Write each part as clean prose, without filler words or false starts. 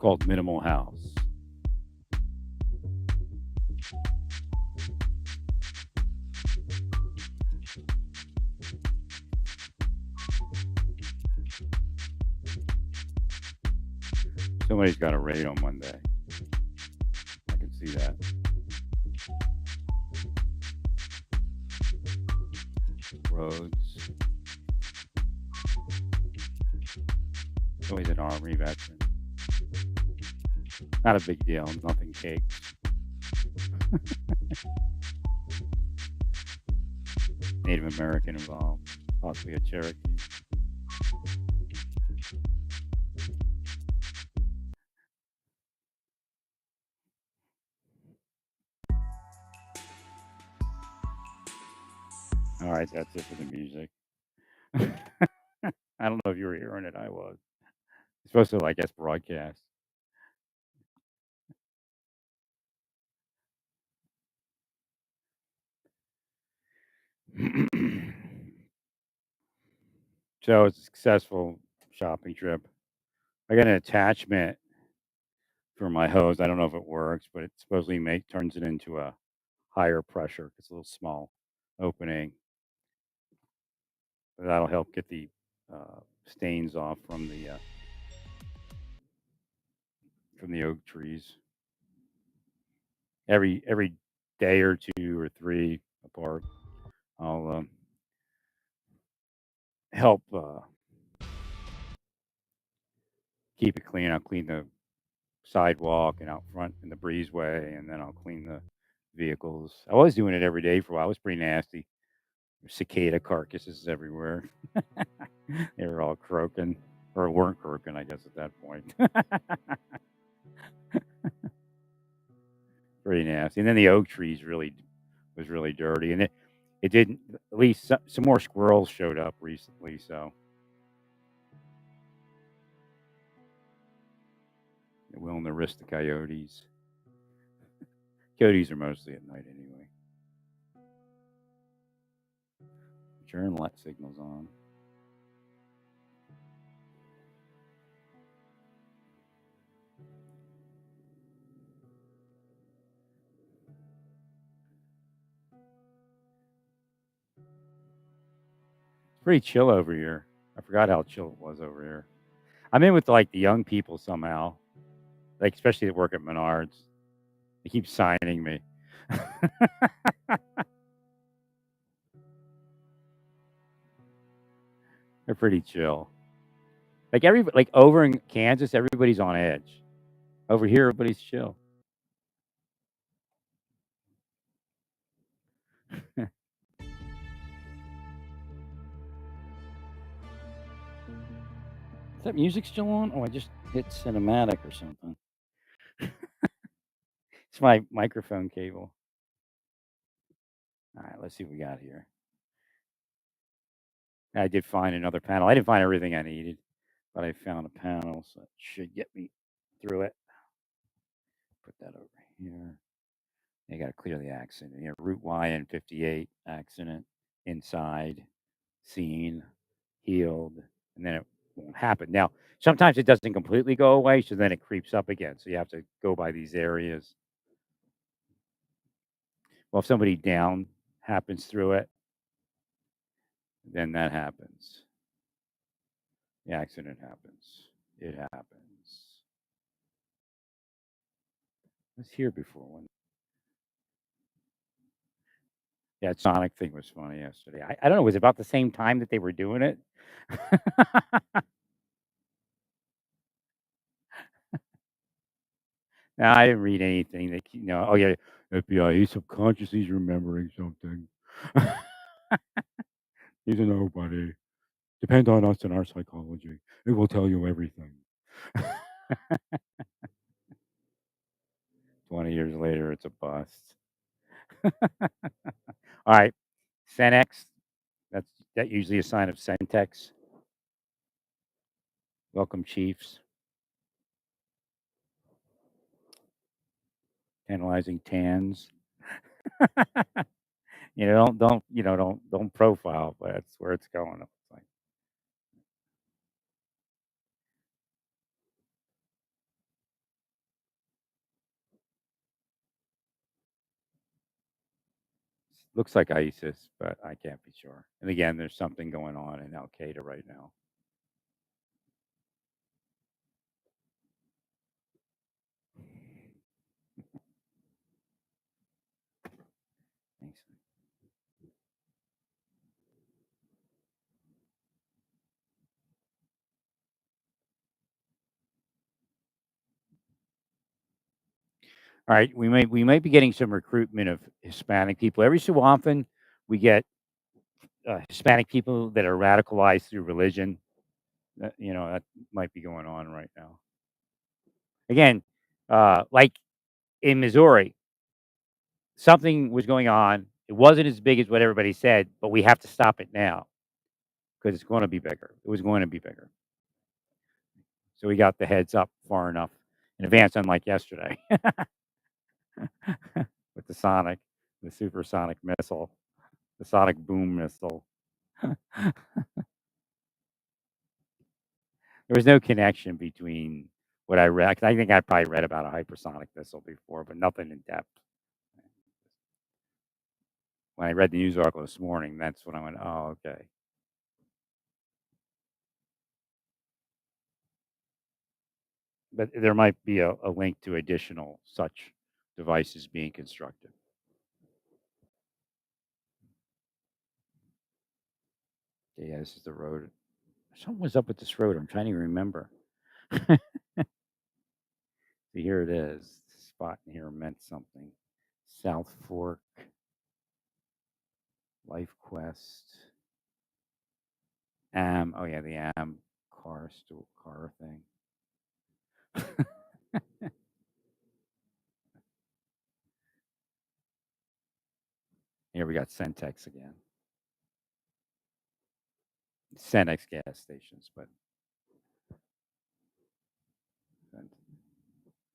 called Minimal House. Somebody's got a raid on Monday. I can see that. Roads. Always an Army veteran. Not a big deal. Nothing cakes. Native American involved. Possibly a Cherokee. All right, that's it for the music. I don't know if you were hearing it. I was. It's supposed to, I guess, broadcast. So it's a successful shopping trip. I got an attachment for my hose. I don't know if it works, but it supposedly turns it into a higher pressure. It's a little small opening. That'll help get the stains off from the oak trees. Every day or two or three apart, I'll help keep it clean. I'll clean the sidewalk and out front in the breezeway, and then I'll clean the vehicles. I was doing it every day for a while. It was pretty nasty. Cicada carcasses everywhere. They were all croaking, or weren't croaking, I guess, at that point. Pretty nasty. And then the oak trees was really dirty, and it didn't. At least some more squirrels showed up recently, so they're willing to risk the coyotes. Coyotes are mostly at night anyway. Turn light signals on. It's pretty chill over here. I forgot how chill it was over here. I'm in with like the young people somehow, like especially that work at Menards. They keep signing me. They're pretty chill. Like over in Kansas, everybody's on edge. Over here, everybody's chill. Is that music still on? Oh, I just hit cinematic or something. It's my microphone cable. All right, let's see what we got here. I did find another panel. I didn't find everything I needed, but I found a panel, so it should get me through it. Put that over here. You got to clear the accident. Route YN 58 accident inside, seen, healed, and then it won't happen. Now, sometimes it doesn't completely go away, so then it creeps up again. So you have to go by these areas. Well, if somebody down happens through it, then that happens. The accident happens. It happens. I was here before when. Yeah, Sonic thing was funny yesterday. I don't know. Was it about the same time that they were doing it? No, I didn't read anything that oh yeah, FBI, he's subconscious, he's remembering something. He's a nobody. Depend on us and our psychology. It will tell you everything. 20 years later, it's a bust. All right, Senex. That usually a sign of Sentex. Welcome, Chiefs. Analyzing tans. Don't profile, but that's where it's going. It's like, Looks like ISIS, but I can't be sure. And again, there's something going on in Al Qaeda right now. Thanks. All right, we might be getting some recruitment of Hispanic people. Every so often, we get Hispanic people that are radicalized through religion. That might be going on right now. Again, like in Missouri, something was going on. It wasn't as big as what everybody said, but we have to stop it now because it's going to be bigger. It was going to be bigger. So we got the heads up far enough in advance, unlike yesterday with the supersonic missile, the sonic boom missile. There was no connection between what I read. 'Cause I think I probably read about a hypersonic missile before, but nothing in depth. When I read the news article this morning, that's when I went, "Oh, okay." But there might be a link to additional such devices being constructed. Yeah, this is the road. Something was up with this road. I'm trying to remember. See, here it is. The spot in here meant something. South Fork, Life Quest, Oh yeah, the car thing. Here we got Centex again. Cenex gas stations, but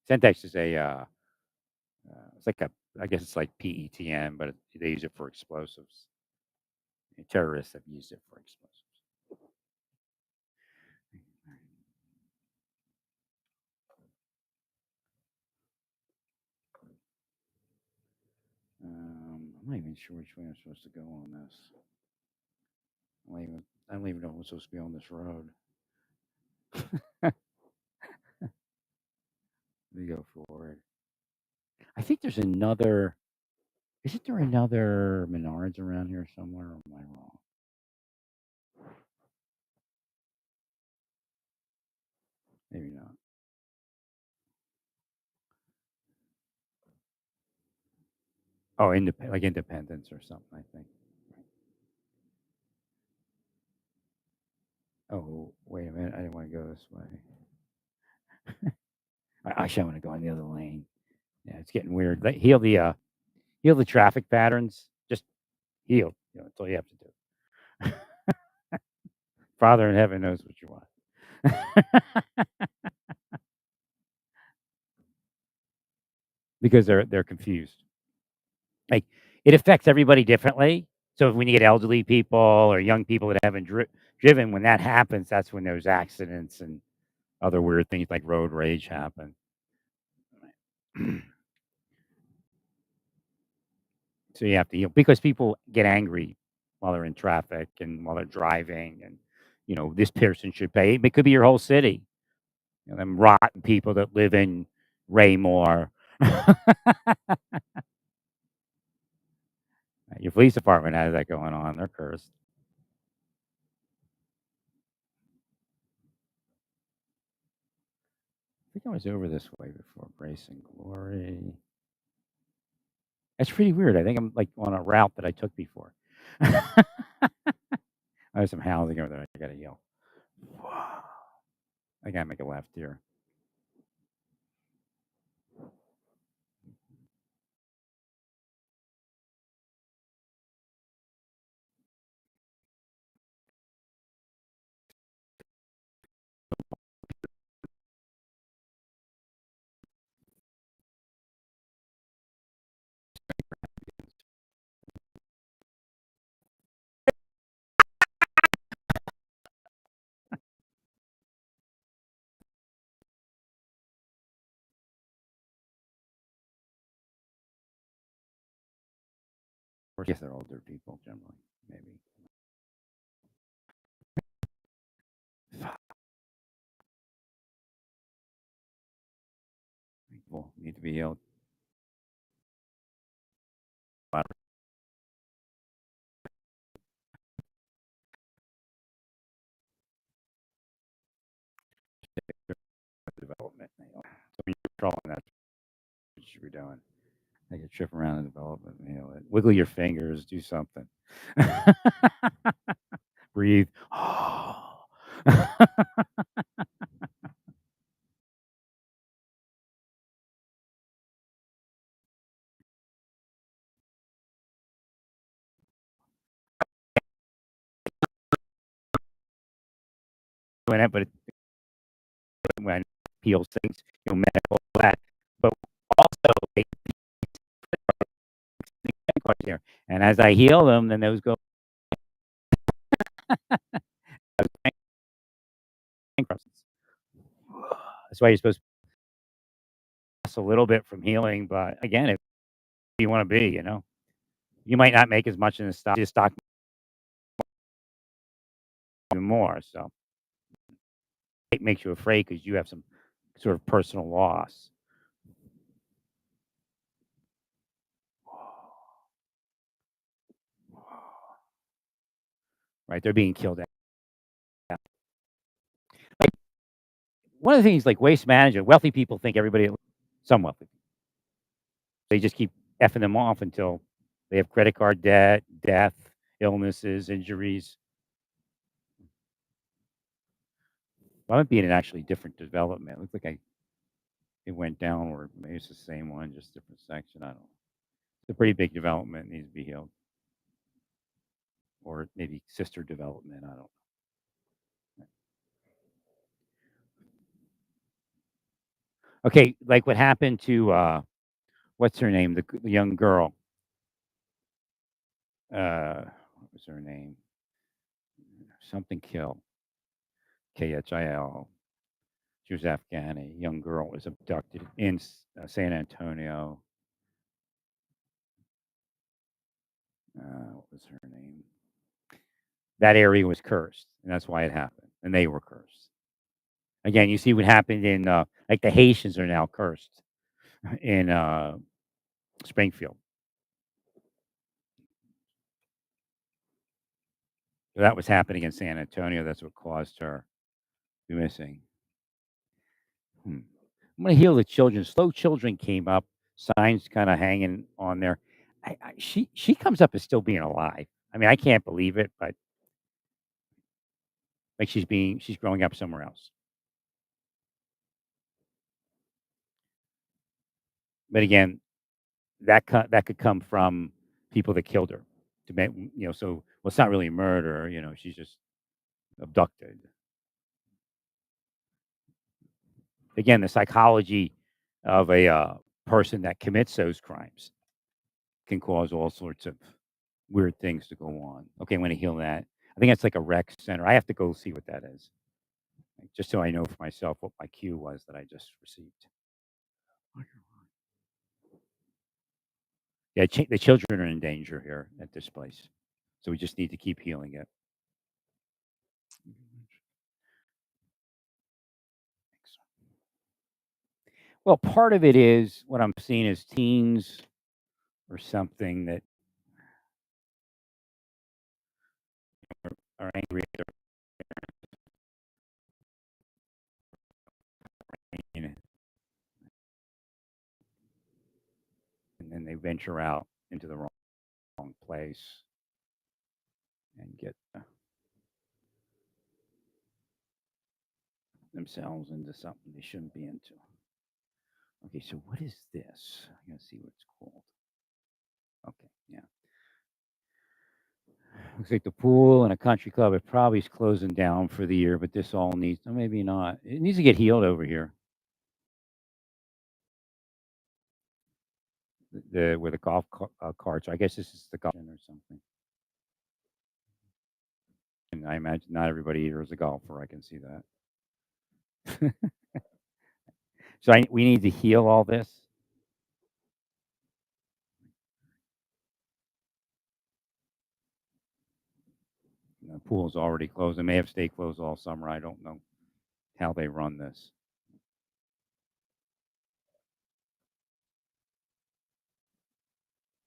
Centex is it's like I guess it's like PETN, but they use it for explosives. And terrorists have used it for explosives. I'm not even sure which way I'm supposed to go on this. I don't even know if I'm supposed to be on this road. Let me go forward. I think there's another. Isn't there another Menards around here somewhere? Or am I wrong? Maybe not. Oh, like Independence or something. I think. Oh, wait a minute. I didn't want to go this way. I actually want to go in the other lane. Yeah, it's getting weird. Heal the traffic patterns. Just heal. That's all you have to do. Father in heaven knows what you want. Because they're confused. Like it affects everybody differently. So when you get elderly people or young people that haven't driven, when that happens, that's when those accidents and other weird things like road rage happen. So you have to heal because people get angry while they're in traffic and while they're driving, and this person should pay. It could be your whole city. Them rotten people that live in Raymore. Your police department has that going on. They're cursed. I think I was over this way before. Grace and Glory. That's pretty weird. I think I'm like on a route that I took before. There's some housing over there. I gotta yell. I gotta make a left here. Or yes, they're older people generally, maybe. People need to be healed. Development. So when you're controlling that, what you should be doing. Like a trip around the development, wiggle your fingers, do something. Breathe. Doing it, but when heals things, medical that, but also they here. And as I heal them, then those go. That's why you're supposed to a little bit from healing, but again, if you want to be, you might not make as much in the stock. Your stock even more, so it makes you afraid because you have some sort of personal loss. Right? They're being killed. Like, one of the things, like waste management, wealthy people think everybody, some wealthy, they just keep effing them off until they have credit card debt, death, illnesses, injuries. Well, I might be in an actually different development. It looks like it went down, or maybe it's the same one, just different section. I don't know. It's a pretty big development, needs to be healed, or maybe sister development. I don't know. Okay, like what happened to what's her name, the young girl. What was her name? Something Kill. KHIL. She was Afghani. Young girl was abducted in San Antonio. What was her name? That area was cursed, and that's why it happened. And they were cursed. Again, you see what happened in like the Haitians are now cursed in Springfield. So that was happening in San Antonio. That's what caused her to be missing. I'm going to heal the children. Slow children came up. Signs kind of hanging on there. She comes up as still being alive. I mean, I can't believe it, but like she's growing up somewhere else. But again, that could come from people that killed her. To make so well, it's not really murder. She's just abducted. Again, the psychology of a person that commits those crimes can cause all sorts of weird things to go on. Okay, I'm going to heal that. I think that's like a rec center. I have to go see what that is, just so I know for myself what my cue was that I just received. Yeah, the children are in danger here at this place, so we just need to keep healing it. Well, part of it is what I'm seeing is teens or something that are angry at their parent, and then they venture out into the wrong place and get themselves into something they shouldn't be into. Okay, so what is this? I'm gonna see what it's called. Okay, yeah. Looks like the pool and a country club. It probably is closing down for the year, but this all needs, or maybe not. It needs to get healed over here. The where the golf carts. I guess this is the golf or something. And I imagine not everybody here is a golfer. I can see that. So we need to heal all this. pool's already closed. It may have stayed closed all summer. I don't know how they run this.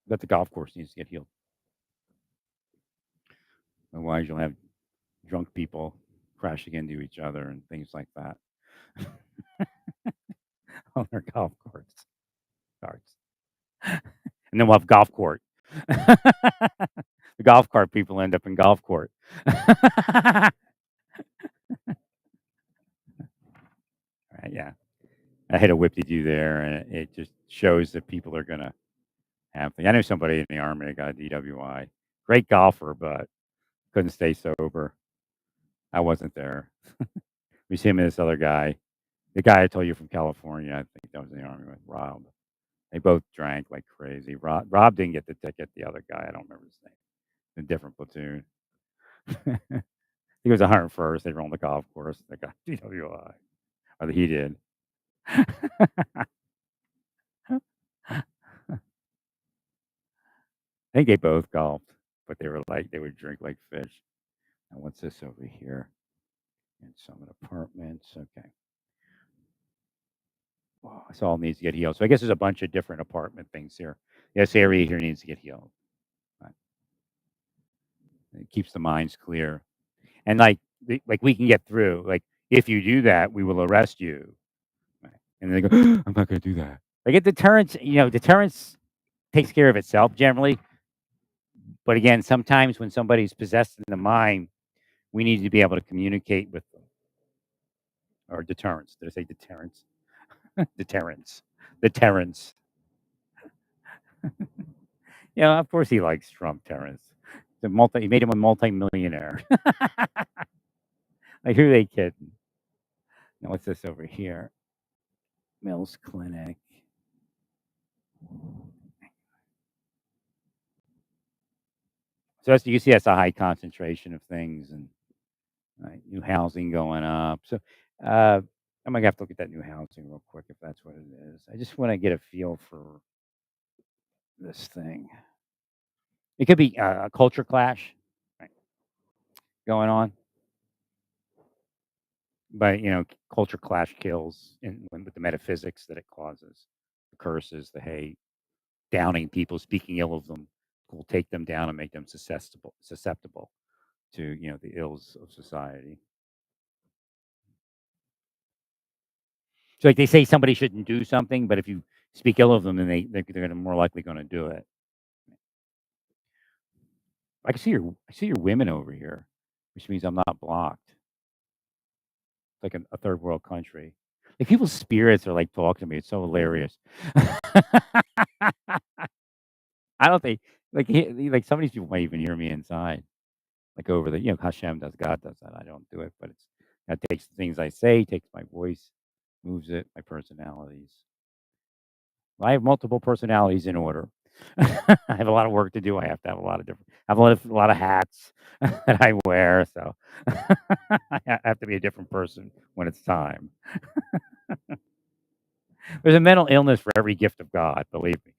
But the golf course needs to get healed. Otherwise, you'll have drunk people crashing into each other and things like that on their golf carts. And then we'll have golf court. The golf cart people end up in golf court. Right, yeah. I had a whip-de-doo there, and it just shows that people are gonna have things. I know somebody in the Army that got a DWI. Great golfer, but couldn't stay sober. I wasn't there. It was him and this other guy. The guy I told you from California, I think that was in the Army with Rob. They both drank like crazy. Rob didn't get the ticket. The other guy, I don't remember his name. In a different platoon. He was 101st. They were on the golf course. They got DWI. Or he did. I think they both golfed, but they would drink like fish. And what's this over here? And some apartments. Okay. Wow, this all needs to get healed. So I guess there's a bunch of different apartment things here. This area here needs to get healed. Right. It keeps the minds clear. And like we can get through. Like if you do that, we will arrest you. Right. And they go, I'm not going to do that. Like deterrence takes care of itself generally. But again, sometimes when somebody's possessed in the mind, we need to be able to communicate with them. Or deterrence. Did I say deterrence? Deterrence. Deterrence. Yeah, of course he likes Trump, Terrence. He made him a multi-millionaire. Like, who are they kidding? Now, what's this over here? Mills Clinic. So you see that's a high concentration of things and new housing going up. So I might have to look at that new housing real quick if that's what it is. I just want to get a feel for this thing. It could be a culture clash going on. But culture clash kills with the metaphysics that it causes, the curses, the hate, downing people, speaking ill of them, will take them down and make them susceptible to the ills of society. So like they say somebody shouldn't do something, but if you speak ill of them, then they're gonna more likely going to do it. I see your women over here, which means I'm not blocked. It's like a third world country. Like people's spirits are like talking to me. It's so hilarious. I don't think like some of these people might even hear me inside, like over the Hashem does, God does that. I don't do it, but that takes the things I say, takes my voice, moves it, my personalities. Well, I have multiple personalities in order. I have a lot of work to do. I have to have I have a lot of hats that I wear, so I have to be a different person when it's time. There's a mental illness for every gift of God, believe me.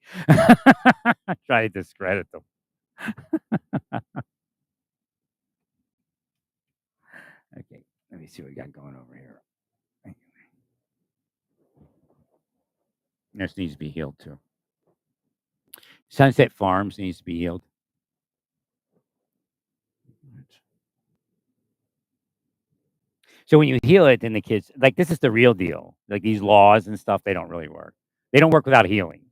Try to discredit them. Okay, let me see what we got going over here. This needs to be healed too. Sunset Farms needs to be healed. So when you heal it, then the kids like this is the real deal. Like these laws and stuff, they don't really work. They don't work without healing.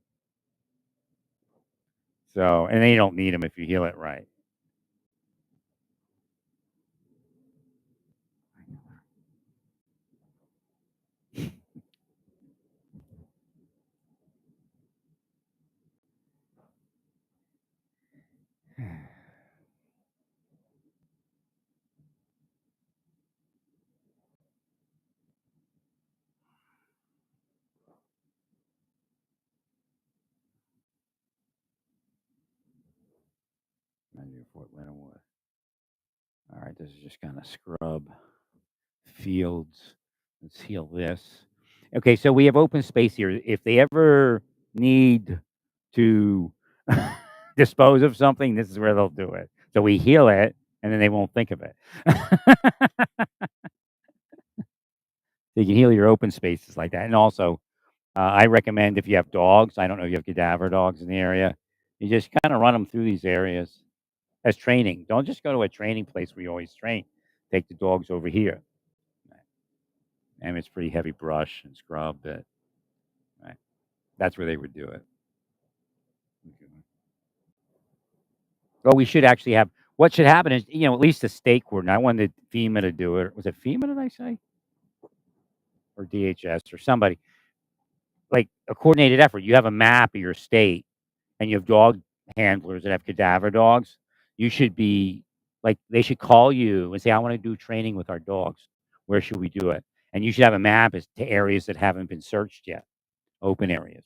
So and they don't need them if you heal it right. Fort Leonard Wood. All right, this is just kind of scrub fields. Let's heal this. Okay, so we have open space here. If they ever need to dispose of something, this is where they'll do it. So we heal it, and then they won't think of it. You can heal your open spaces like that, and also, I recommend if you have dogs, I don't know if you have cadaver dogs in the area, you just kinda run them through these areas as training. Don't just go to a training place where you always train. Take the dogs over here, and it's pretty heavy brush and scrub that right. That's where they would do it. Well, we should actually have what should happen is, at least a state coordinator. I wanted FEMA to do it. Was it FEMA, did I say? Or DHS or somebody. Like a coordinated effort. You have a map of your state and you have dog handlers that have cadaver dogs. You should be like they should call you and say, I want to do training with our dogs. Where should we do it? And you should have a map as to areas that haven't been searched yet, open areas.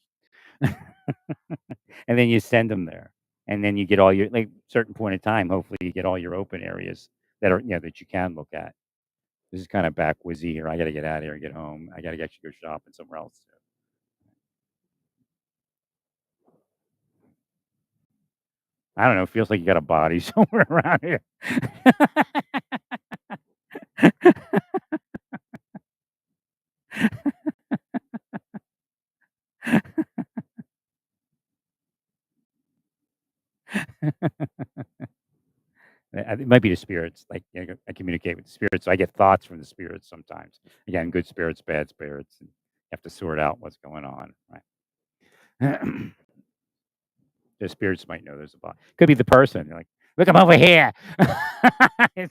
And then you send them there. And then you get all your like certain point in time, hopefully you get all your open areas that are that you can look at. This is kind of backwizzy here. I gotta get out of here and get home. I gotta actually go shopping somewhere else. I don't know. It feels like you got a body somewhere around here. It might be the spirits. Like I communicate with the spirits, so I get thoughts from the spirits sometimes. Again, good spirits, bad spirits, and you have to sort out what's going on. Right? The spirits might know there's a body. Could be the person. You're like, look, I'm over here.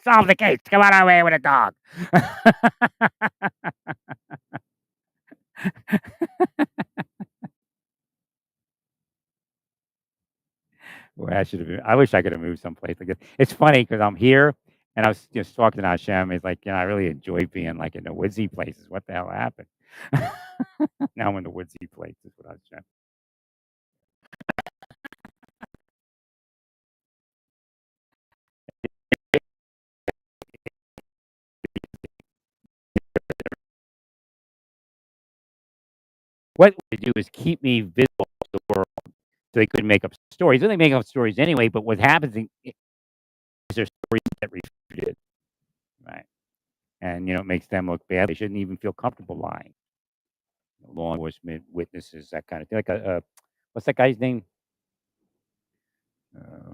Solve the case. Come on our way with a dog. Well, I should have. I wish I could have moved someplace like this. It's funny because I'm here, and I was just talking to Hashem. He's like, I really enjoy being like in the woodsy places. What the hell happened? Now I'm in the woodsy places with Hashem. What they do is keep me visible to the world, so they couldn't make up stories. They make up stories anyway. But what happens is there's stories that refute it, right? And it makes them look bad. They shouldn't even feel comfortable lying. Law enforcement, witnesses, that kind of thing. Like what's that guy's name? Uh,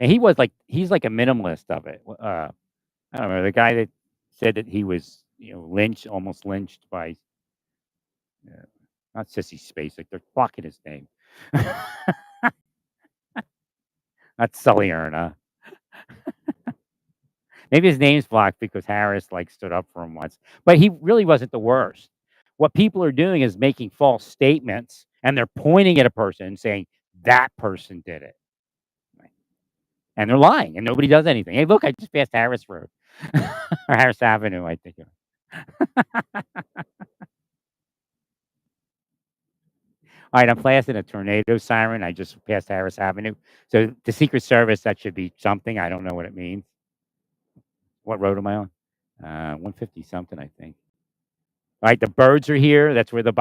and he's like a minimalist of it. I don't know the guy that said that he was lynched, almost lynched by not Sissy Spacek. They're blocking his name. Not Sully Erna. Maybe his name's blocked because Harris like stood up for him once, but he really wasn't the worst. What people are doing is making false statements, and they're pointing at a person and saying that person did it, right? And they're lying, and nobody does anything. Hey, look, I just passed Harris Road or Harris Avenue, I think. All right, I'm blasting a tornado siren. I just passed Harris Avenue. So the Secret Service, that should be something. I don't know what it means. What road am I on? 150 something, I think. All right, the birds are here. That's where the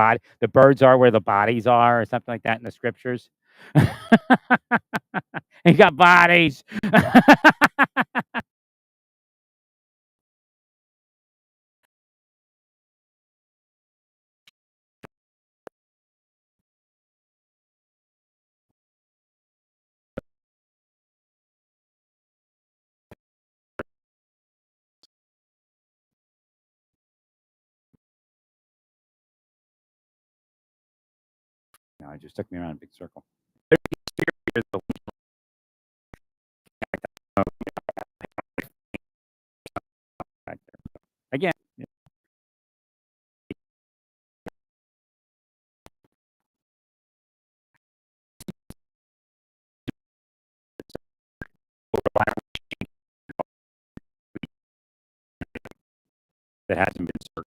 birds are where the bodies are, or something like that in the scriptures. You got bodies. No, it just took me around a big circle. Again, that hasn't been searched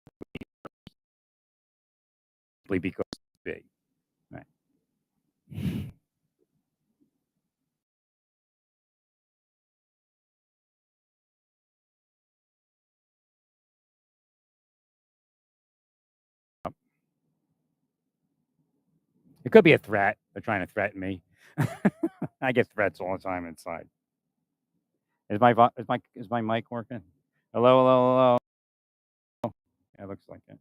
because it's big. Right. It could be a threat. They're trying to threaten me. I get threats all the time inside. Is my mic working? Hello, hello, hello. Yeah, it looks like it.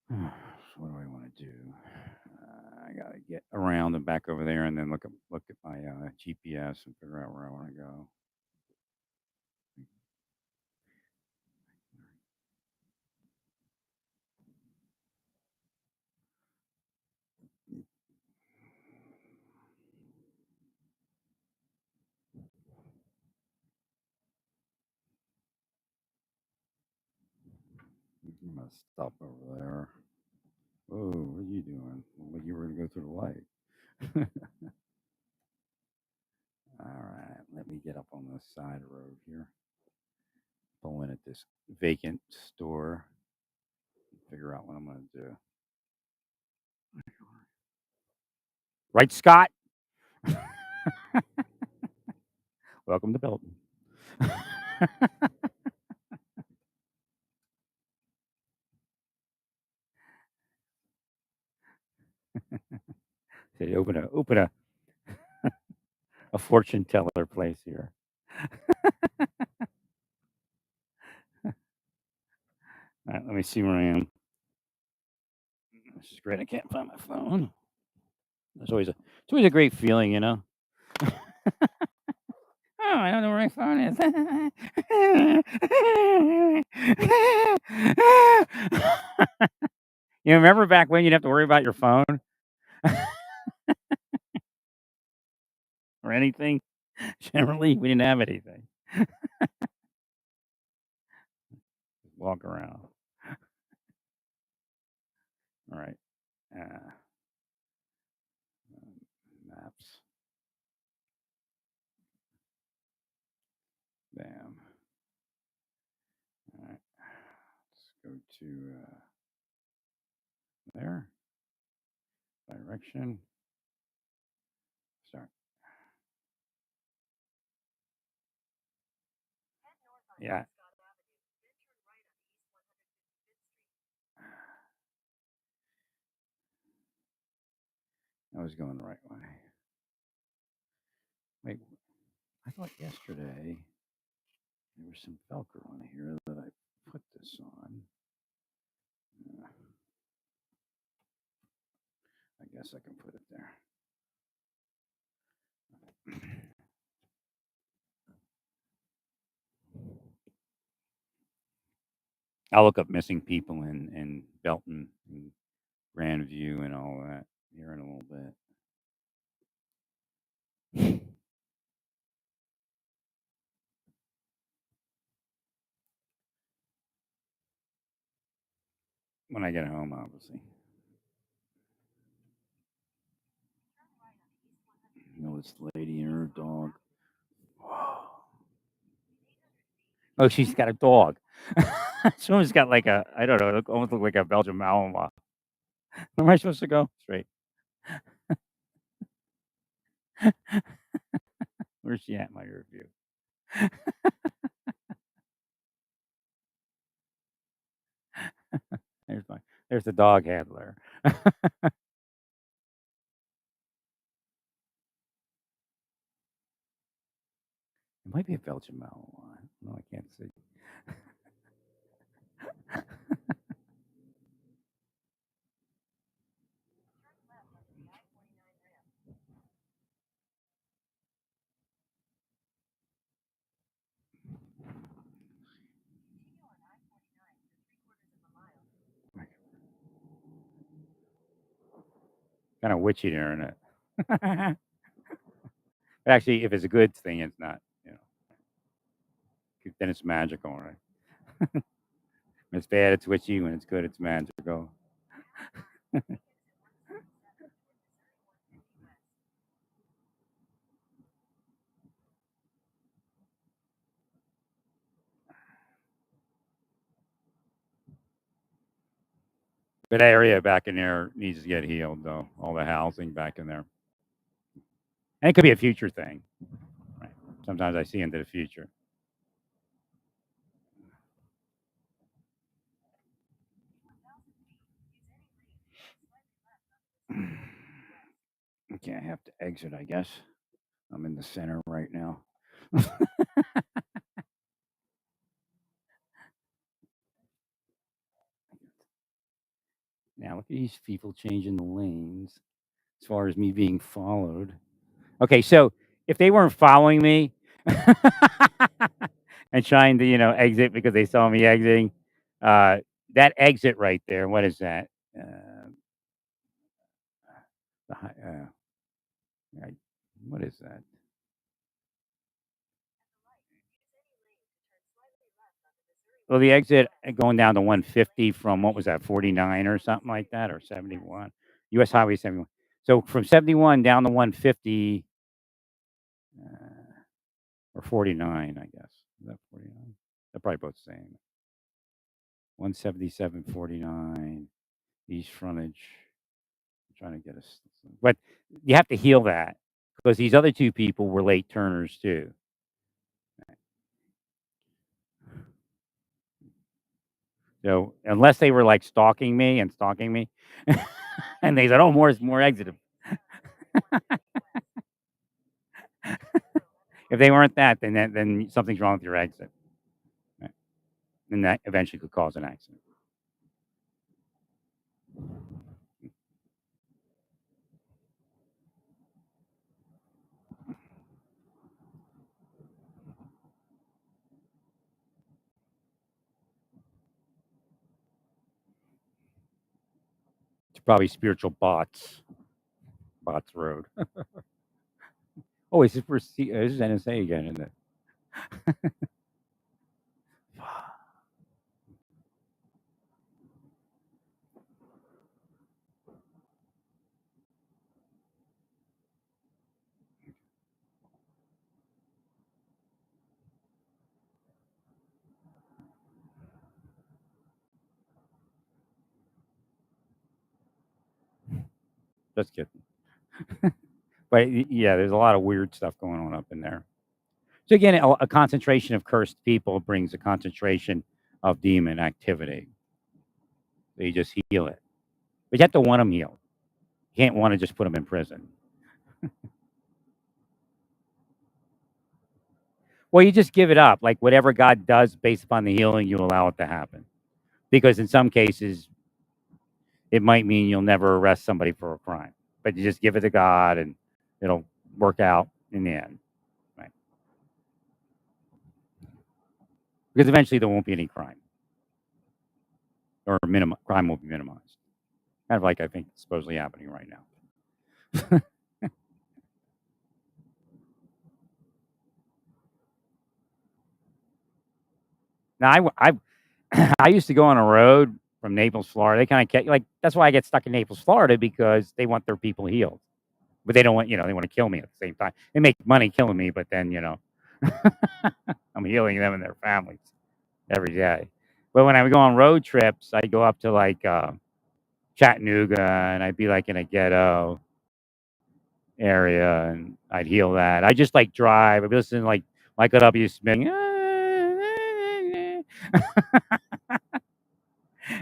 So what do I want to do? I gotta get around and back over there, and then look at my GPS and figure out where I want to go. I'm gonna stop over there. Whoa, what are you doing? Well, you were gonna go through the light. All right, let me get up on the side road here. Pull in at this vacant store. Figure out what I'm gonna do. Right, Scott? Welcome to Belton. They open a fortune teller place here. All right, let me see where I am. This is great. I can't find my phone. It's always a great feeling, you know. Oh, I don't know where my phone is. You remember back when you'd have to worry about your phone or anything? Generally, we didn't have anything. Walk around. All right. Maps. Bam. All right. Let's go to there. Direction. Start. Yeah. I was going the right way. Wait, I thought yesterday there was some Velcro on here that I put this on. I guess I can put it there. I'll look up missing people in Belton and Grandview and all that here in a little bit. When I get home, obviously. You know, this lady and her dog. Oh, she's got a dog. Someone's got like I don't know, almost look like a Belgian Malinois. Where am I supposed to go? Straight. Where's she at in my review? There's the dog handler. It might be a Belgian Malinois. No, I can't see. Kind of witchy there, isn't it? But actually, if it's a good thing, it's not. You know, then it's magical, right? When it's bad, it's witchy. When it's good, it's magical. That area back in there needs to get healed, though. All the housing back in there, and it could be a future thing. Right? Sometimes I see into the future. Okay, I have to exit, I guess. I'm in the center right now. Now, look at these people changing the lanes as far as me being followed. Okay, so if they weren't following me and trying to, exit because they saw me exiting, uh, that exit right there, what is that? Uh, I- what is that? Well, the exit going down to 150 from what was that, 49 or something like that, or 71? US Highway 71. So from 71 down to 150 uh, or 49, I guess. Is that 49? They're probably both the same. 177.49 east frontage. I'm trying to get us, but you have to heal that because these other two people were late turners too. So unless they were like stalking me and stalking me, and they said, "Oh, more exit." If they weren't that, then something's wrong with your exit, right? And that eventually could cause an accident. It's probably spiritual bots road. Oh, is this for this is NSA again, isn't it? Just kidding. But yeah, there's a lot of weird stuff going on up in there. So again, a concentration of cursed people brings a concentration of demon activity. So you just heal it, but you have to want them healed. You can't want to just put them in prison. Well, you just give it up. Like whatever God does based upon the healing, you allow it to happen. Because in some cases, it might mean you'll never arrest somebody for a crime, but you just give it to God and it'll work out in the end, right? Because eventually there won't be any crime or crime will be minimized. Kind of like I think supposedly happening right now. Now, I used to go on a road from Naples, Florida. They kind of like that's why I get stuck in Naples, Florida, because they want their people healed, but they don't want they want to kill me at the same time. They make money killing me, but then I'm healing them and their families every day. But when I would go on road trips, I'd go up to like Chattanooga, and I'd be like in a ghetto area, and I'd heal that. I just like drive. I'd be listening to like Michael W. Smith.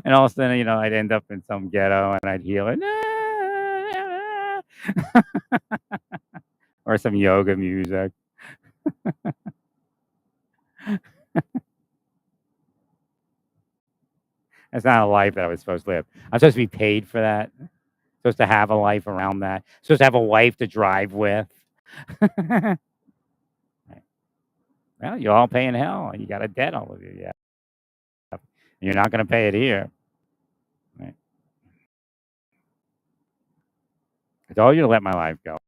And all of a sudden, I'd end up in some ghetto and I'd heal it. Or some yoga music. That's not a life that I was supposed to live. I'm supposed to be paid for that. Supposed to have a life around that. Supposed to have a wife to drive with. Well, you're all paying hell, and you got a debt, all of you. Yeah, and you're not going to pay it here. Right? I told you to let my life go.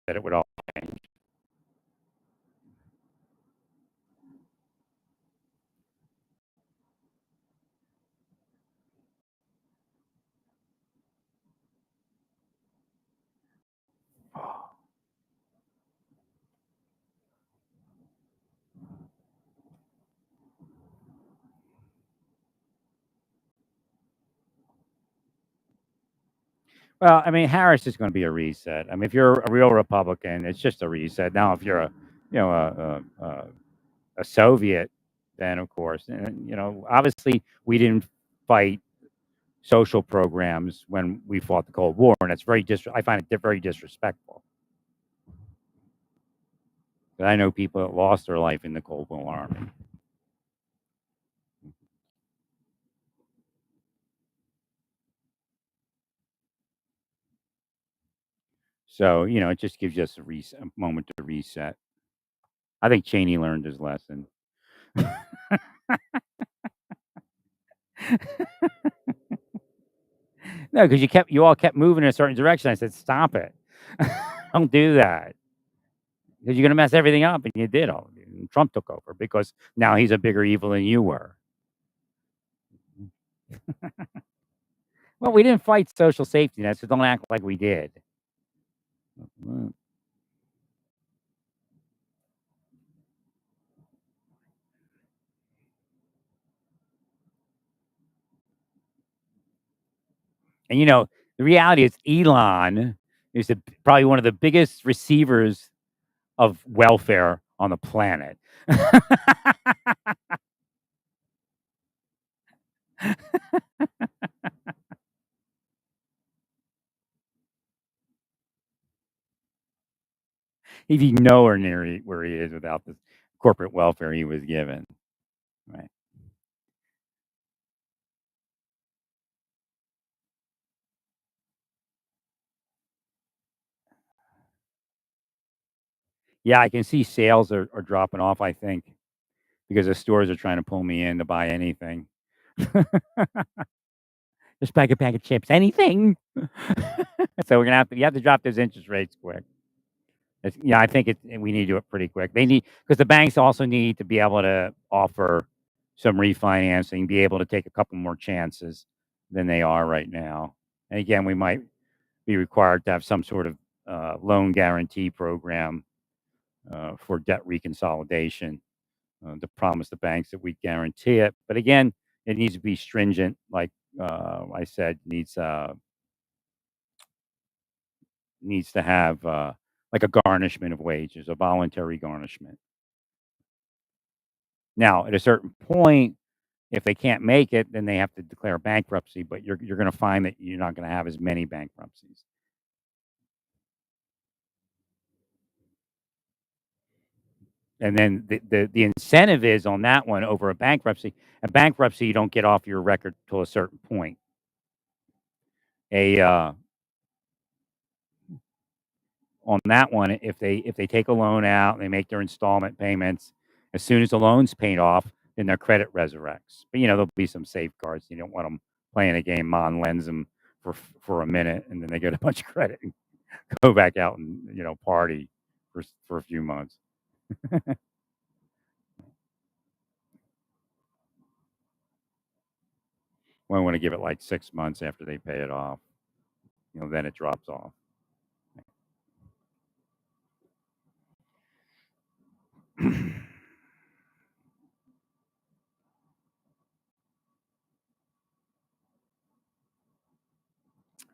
That it would all change. Well, I mean, Harris is going to be a reset. I mean, if you're a real Republican, it's just a reset. Now, if you're a Soviet, then of course, and, obviously we didn't fight social programs when we fought the Cold War, and it's I find it very disrespectful. But I know people that lost their life in the Cold War Army. So, it just gives us a moment to reset. I think Cheney learned his lesson. No, because you all kept moving in a certain direction. I said, "Stop it! Don't do that, because you're gonna mess everything up." And you did all. And Trump took over because now he's a bigger evil than you were. Well, we didn't fight social safety nets, so don't act like we did. Mm. And the reality is, Elon is probably one of the biggest receivers of welfare on the planet. He'd be nowhere near where he is without the corporate welfare he was given. Right. Yeah, I can see sales are dropping off, I think, because the stores are trying to pull me in to buy anything. Just buy a bag of chips, anything. So we're gonna you have to drop those interest rates quick. Yeah, I think we need to do it pretty quick. They need, because the banks also need to be able to offer some refinancing, be able to take a couple more chances than they are right now. And again, we might be required to have some sort of loan guarantee program for debt reconsolidation to promise the banks that we guarantee it. But again, it needs to be stringent. Like I said, needs to have like a garnishment of wages, a voluntary garnishment. Now, at a certain point, if they can't make it, then they have to declare bankruptcy. But you're going to find that you're not going to have as many bankruptcies. And then the incentive is on that one over a bankruptcy. A bankruptcy, you don't get off your record till a certain point. A On that one, if they take a loan out and they make their installment payments, as soon as the loan's paid off, then their credit resurrects. But there'll be some safeguards. You don't want them playing a game. Mon lends them for a minute, and then they get a bunch of credit and go back out and party for a few months. We want to give it like 6 months after they pay it off. Then it drops off.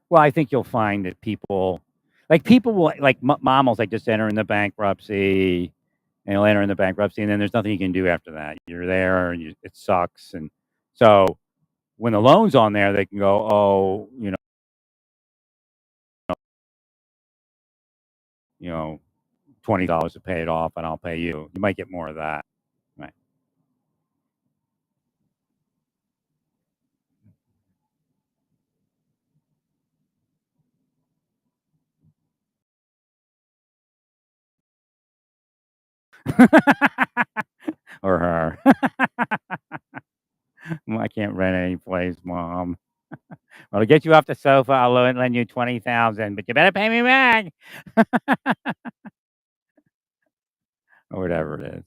Well, I think you'll find that people will like mom will like just enter in the bankruptcy, and you'll enter in the bankruptcy, and then there's nothing you can do after that. You're there, and it sucks, and so when the loan's on there, they can go, oh, $20 to pay it off, and I'll pay you. You might get more of that, right? Or her. Well, I can't rent any place, mom. Well, to get you off the sofa, I'll lend you 20,000, but you better pay me back, or whatever it is.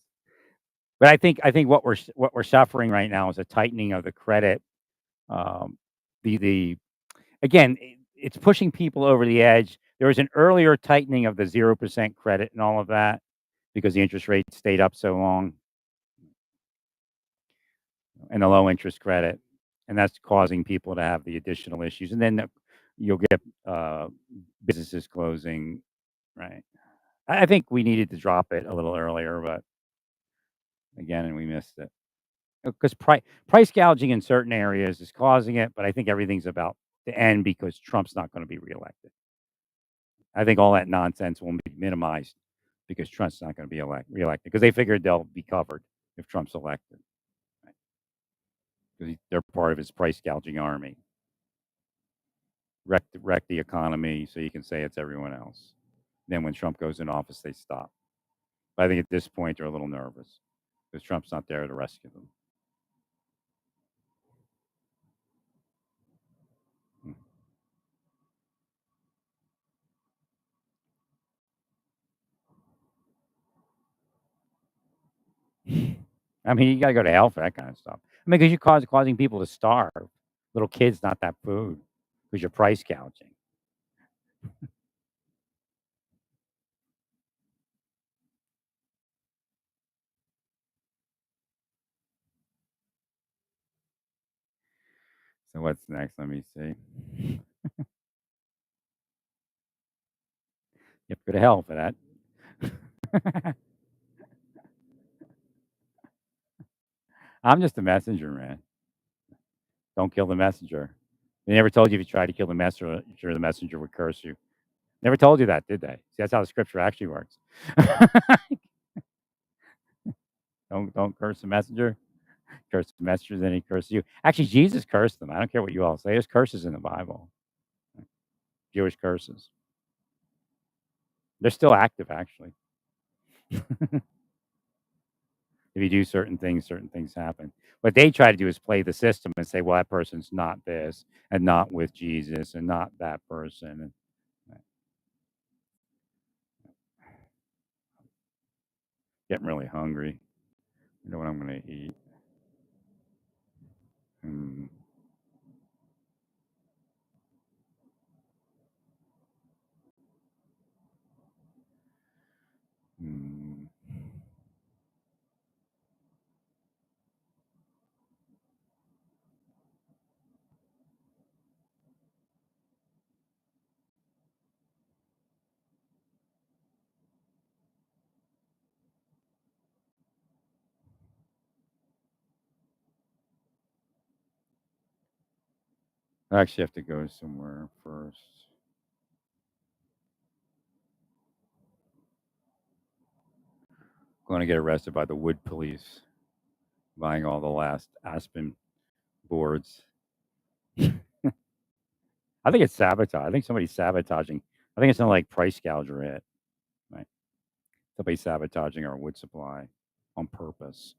But I think what we're suffering right now is a tightening of the credit. Um, the again, it's pushing people over the edge. There was an earlier tightening of the 0% credit and all of that because the interest rate stayed up so long, and the low interest credit, and that's causing people to have the additional issues. And then you'll get businesses closing, right? I think we needed to drop it a little earlier, but again, and we missed it. because price gouging in certain areas is causing it, but I think everything's about to end because Trump's not going to be reelected. I think all that nonsense will be minimized because Trump's not going to be reelected because they figured they'll be covered if Trump's elected because they're part of his price gouging army. Wreck the economy so you can say it's everyone else. Then when Trump goes in office, they stop. But I think at this point they're a little nervous because Trump's not there to rescue them. I mean, you got to go to hell for that kind of stuff. I mean, because you're causing people to starve. Little kids not that food because you're price gouging. So what's next? Let me see. You have to go to hell for that. I'm just a messenger, man. Don't kill the messenger. They never told you if you tried to kill the messenger would curse you. Never told you that, did they? See, that's how the scripture actually works. Don't curse the messenger. Curse the messenger, then he curses you. Actually, Jesus cursed them. I don't care what you all say. There's curses in the Bible. Jewish curses. They're still active, actually. If you do certain things happen. What they try to do is play the system and say, well, that person's not this and not with Jesus and not that person. And getting really hungry. You know what I'm going to eat? Hmm. Hmm. I actually have to go somewhere first. Going to get arrested by the wood police, buying all the last aspen boards. I think it's sabotage. I think somebody's sabotaging. I think it's not like price gouge or it. Right? Somebody's sabotaging our wood supply on purpose.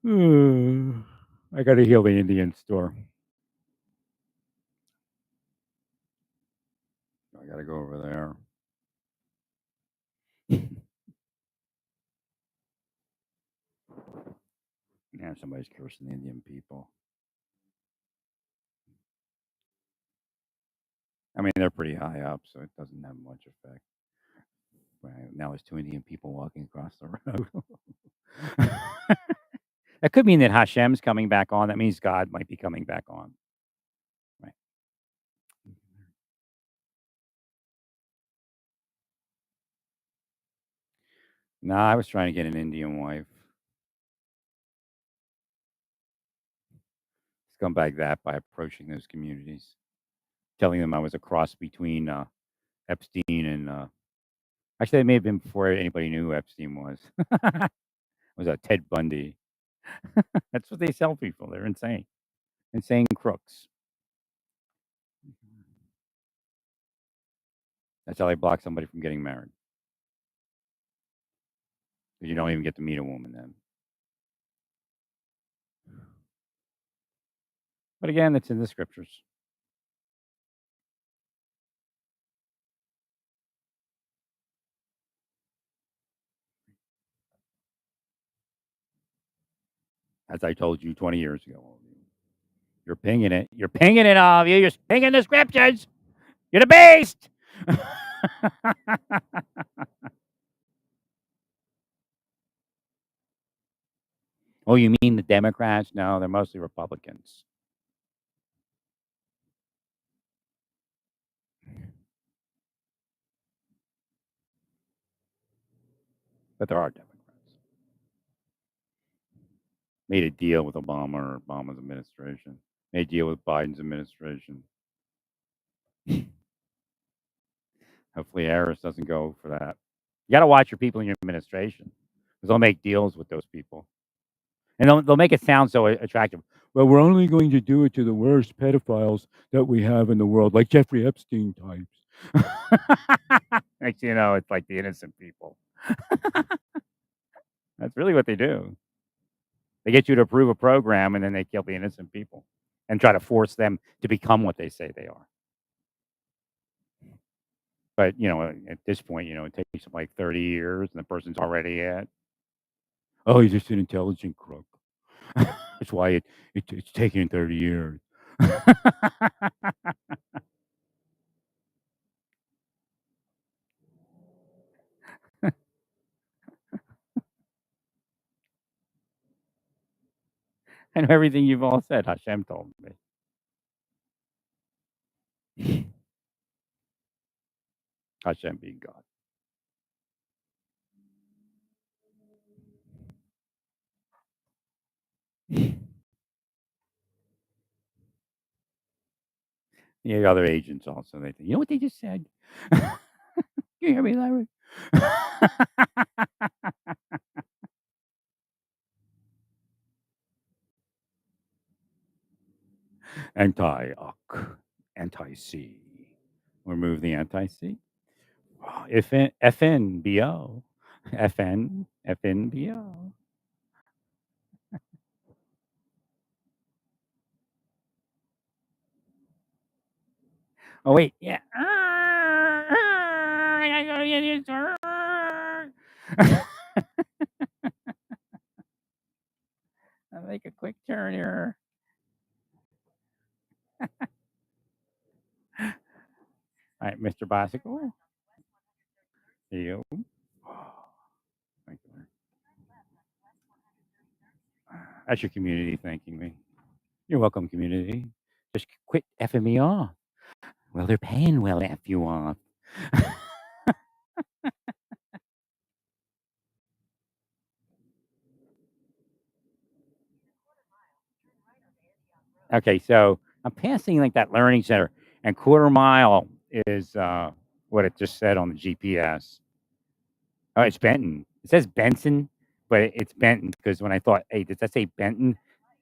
I got to heal the Indian store. I got to go over there. Yeah, somebody's cursing the Indian people. I mean, they're pretty high up, so it doesn't have much effect. Right now, there's two Indian people walking across the road. That could mean that Hashem's coming back on. That means God might be coming back on. Right. Nah, I was trying to get an Indian wife. Scumbag that by approaching those communities, telling them I was a cross between Epstein and actually, it may have been before anybody knew who Epstein was. It was Ted Bundy. That's what they sell people. They're insane, insane crooks. That's how they block somebody from getting married. Because you don't even get to meet a woman then. But again, it's in the scriptures. As I told you 20 years ago. You're pinging it. You're pinging it, all of you. You're pinging the scriptures. You're the beast. Oh, you mean the Democrats? No, they're mostly Republicans. But there are Democrats. Made a deal with Obama or Obama's administration. Made a deal with Biden's administration. Hopefully Harris doesn't go for that. You gotta watch your people in your administration, because 'cause they'll make deals with those people, and they'll make it sound so attractive. "Well, we're only going to do it to the worst pedophiles that we have in the world, like Jeffrey Epstein types." Next thing you know, it's like the innocent people. That's really what they do. They get you to approve a program, and then they kill the innocent people and try to force them to become what they say they are. But, at this point, it takes them like 30 years, and the person's already at, "Oh, he's just an intelligent crook." That's why it's taking 30 years. I know everything you've all said, Hashem told me. Hashem being God. Yeah, other agents also, they think, "You know what they just said?" You hear me, Larry? Anti-UC, anti-C. Remove the anti-C. FNBO. FNBO. Oh, wait, yeah. I gotta go get you, sir. I'll make a quick turn here. All right, Mr. Bicycle. Here you go. Thank you. That's your community thanking me. You're welcome, community. Just quit effing me off. Well, they're paying well to F you off. Okay, so I'm passing like that learning center, and quarter mile is what it just said on the GPS. Oh, it's Benton. It says Benson, but it's Benton because when I thought, hey, does that say Benton?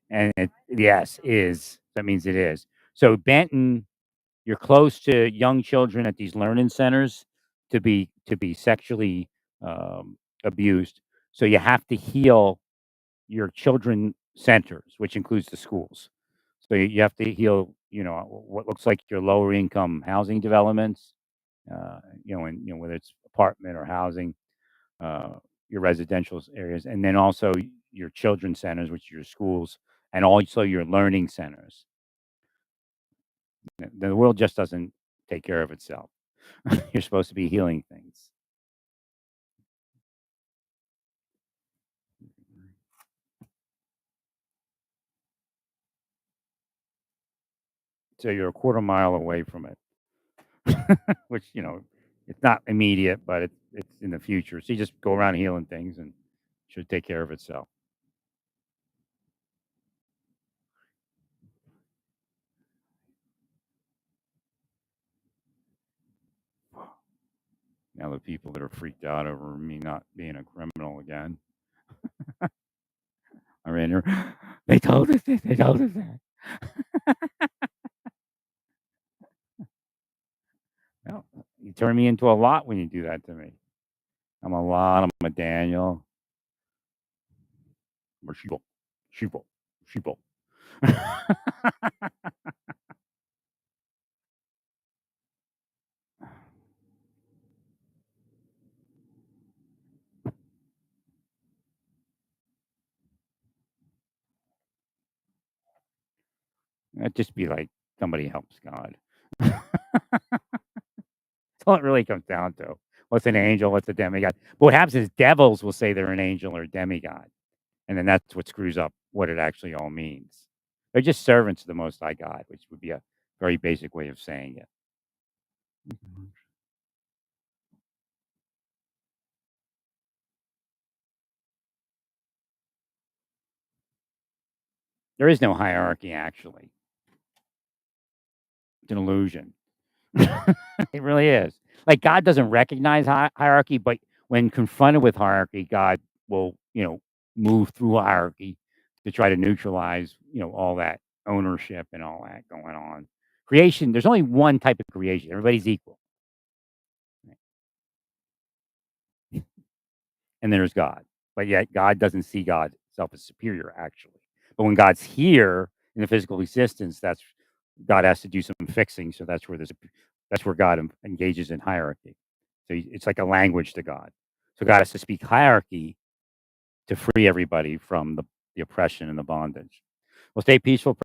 And yes, is. That means it is. So Benton, you're close to young children at these learning centers to be sexually abused. So you have to heal your children centers, which includes the schools. So you have to heal, what looks like your lower income housing developments, and whether it's apartment or housing, uh, your residential areas, and then also your children's centers, which are your schools, and also your learning centers. The world just doesn't take care of itself. You're supposed to be healing things. So you're a quarter mile away from it, which it's not immediate, but it's in the future. So you just go around healing things, and it should take care of itself. Now the people that are freaked out over me not being a criminal again, I ran here. They told us this. They told us that. No, you turn me into a lot when you do that to me. I'm a lot. I'm a Daniel. I'm a sheeple. Sheeple. Sheeple. That'd just be like somebody helps God. That's all it really comes down to. What's an angel? What's a demigod? But what happens is devils will say they're an angel or a demigod, and then that's what screws up what it actually all means. They're just servants of the Most High God, which would be a very basic way of saying it. Mhm. There is no hierarchy, actually. It's an illusion. It really is. Like God doesn't recognize hierarchy, but when confronted with hierarchy, God will, move through hierarchy to try to neutralize, all that ownership and all that going on. Creation, there's only one type of creation. Everybody's equal. Right? And there's God. But yet God doesn't see God self as superior actually. But when God's here in the physical existence, that's God has to do some fixing. So that's where God engages in hierarchy. So it's like a language to God. So God has to speak hierarchy to free everybody from the oppression and the bondage. Well, stay peaceful.